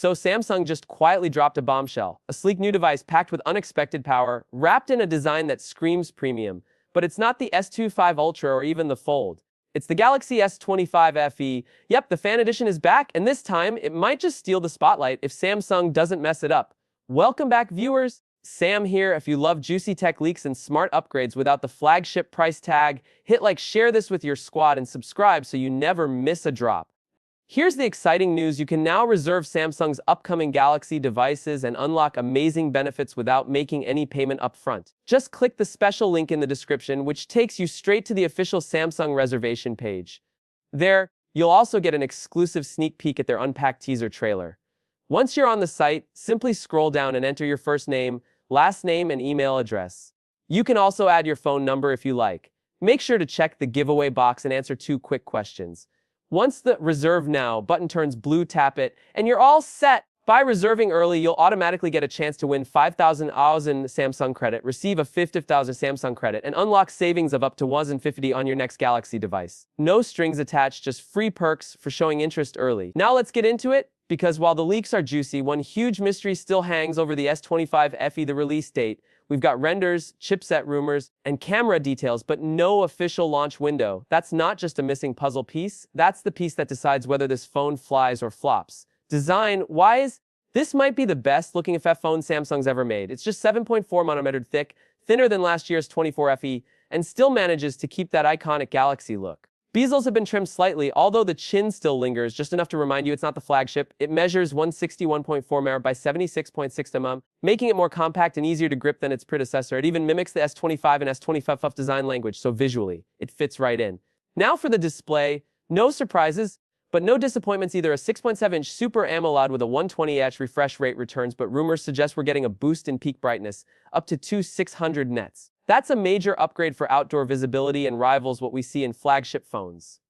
So Samsung just quietly dropped a bombshell, a sleek new device packed with unexpected power, wrapped in a design that screams premium. But it's not the S25 Ultra or even the Fold. It's the Galaxy S25 FE. Yep, the fan edition is back, and this time, it might just steal the spotlight if Samsung doesn't mess it up. Welcome back, viewers. Sam here. If you love juicy tech leaks and smart upgrades without the flagship price tag, hit like, share this with your squad, and subscribe so you never miss a drop. Here's the exciting news. You can now reserve Samsung's upcoming Galaxy devices and unlock amazing benefits without making any payment upfront. Just click the special link in the description, which takes you straight to the official Samsung reservation page. There, you'll also get an exclusive sneak peek at their unpacked teaser trailer. Once you're on the site, simply scroll down and enter your first name, last name, and email address. You can also add your phone number if you like. Make sure to check the giveaway box and answer 2 quick questions. Once the Reserve Now button turns blue, tap it, and you're all set. By reserving early, you'll automatically get a chance to win 5,000 Samsung credit, receive a 50,000 Samsung credit, and unlock savings of up to 150 on your next Galaxy device. No strings attached, just free perks for showing interest early. Now let's get into it, because while the leaks are juicy, one huge mystery still hangs over the S25 FE, the release date. We've got renders, chipset rumors, and camera details, but no official launch window. That's not just a missing puzzle piece. That's the piece that decides whether this phone flies or flops. Design-wise, this might be the best-looking FF phone Samsung's ever made. It's just 7.4mm thick, thinner than last year's 24 FE, and still manages to keep that iconic Galaxy look. Bezels have been trimmed slightly, although the chin still lingers, just enough to remind you it's not the flagship. It measures 161.4mm by 76.6mm, making it more compact and easier to grip than its predecessor. It even mimics the S25 and S25 design language, so visually, it fits right in. Now for the display, no surprises, but no disappointments either. A 6.7-inch Super AMOLED with a 120Hz refresh rate returns, but rumors suggest we're getting a boost in peak brightness, up to 2600 nits. That's a major upgrade for outdoor visibility and rivals what we see in flagship phones.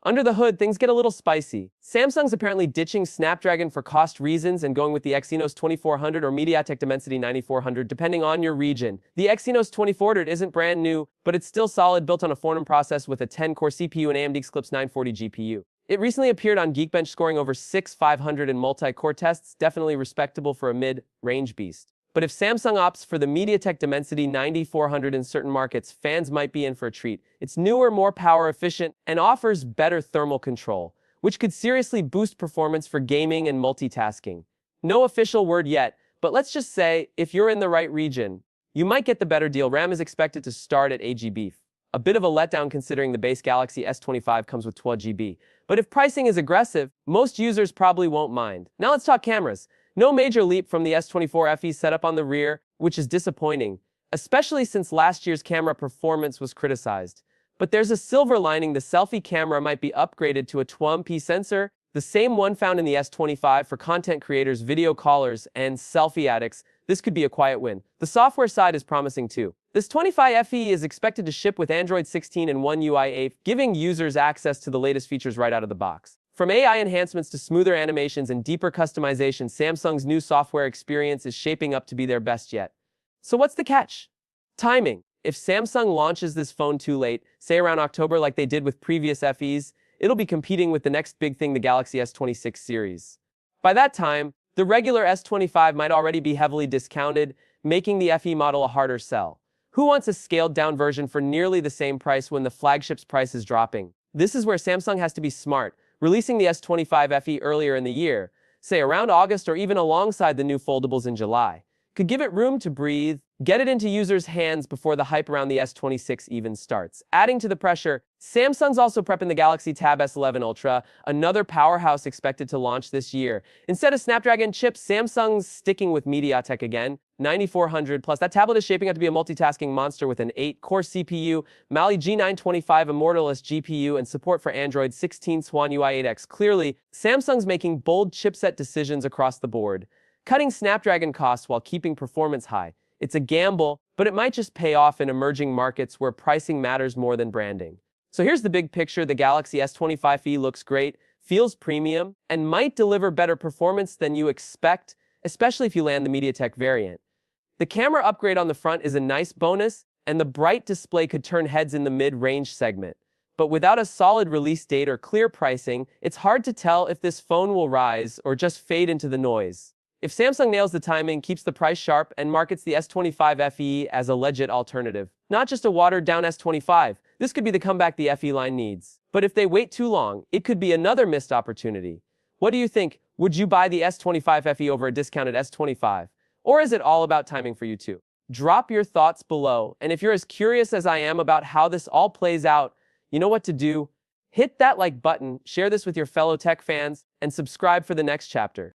Under the hood, things get a little spicy. Samsung's apparently ditching Snapdragon for cost reasons and going with the Exynos 2400 or MediaTek Dimensity 9400, depending on your region. The Exynos 2400 isn't brand new, but it's still solid, built on a Fortnum process with a 10-core CPU and AMD Eclipse 940 GPU. It recently appeared on Geekbench, scoring over 6,500 in multi-core tests, definitely respectable for a mid-range beast. But if Samsung opts for the MediaTek Dimensity 9400 in certain markets, fans might be in for a treat. It's newer, more power efficient, and offers better thermal control, which could seriously boost performance for gaming and multitasking. No official word yet, but let's just say, if you're in the right region, you might get the better deal. RAM is expected to start at 8GB. A bit of a letdown considering the base Galaxy S25 comes with 12GB. But if pricing is aggressive, most users probably won't mind. Now let's talk cameras. No major leap from the S24 FE setup on the rear, which is disappointing, especially since last year's camera performance was criticized. But there's a silver lining. The selfie camera might be upgraded to a 12MP sensor, the same one found in the S25 for content creators, video callers, and selfie addicts. This could be a quiet win. The software side is promising too. This 25 FE is expected to ship with Android 16 and One UI 8, giving users access to the latest features right out of the box. From AI enhancements to smoother animations and deeper customization, Samsung's new software experience is shaping up to be their best yet. So what's the catch? Timing. If Samsung launches this phone too late, say around October like they did with previous FEs, it'll be competing with the next big thing, the Galaxy S26 series. By that time, the regular S25 might already be heavily discounted, making the FE model a harder sell. Who wants a scaled-down version for nearly the same price when the flagship's price is dropping? This is where Samsung has to be smart, releasing the S25 FE earlier in the year, say around August or even alongside the new foldables in July, could give it room to breathe, get it into users' hands before the hype around the S26 even starts. Adding to the pressure, Samsung's also prepping the Galaxy Tab S11 Ultra, another powerhouse expected to launch this year. Instead of Snapdragon chips, Samsung's sticking with MediaTek again, 9400 plus. That tablet is shaping up to be a multitasking monster with an 8-core CPU, Mali G925 Immortalis GPU, and support for Android 16 One UI 8X. Clearly, Samsung's making bold chipset decisions across the board, cutting Snapdragon costs while keeping performance high. It's a gamble, but it might just pay off in emerging markets where pricing matters more than branding. So here's the big picture. The Galaxy S25 looks great, feels premium, and might deliver better performance than you expect, especially if you land the MediaTek variant. The camera upgrade on the front is a nice bonus, and the bright display could turn heads in the mid-range segment. but without a solid release date or clear pricing, it's hard to tell if this phone will rise or just fade into the noise. If Samsung nails the timing, keeps the price sharp, and markets the S25 FE as a legit alternative, not just a watered-down S25, this could be the comeback the FE line needs. But if they wait too long, it could be another missed opportunity. What do you think? Would you buy the S25 FE over a discounted S25? Or is it all about timing for you too? Drop your thoughts below, and if you're as curious as I am about how this all plays out, you know what to do. Hit that like button, share this with your fellow tech fans, and subscribe for the next chapter.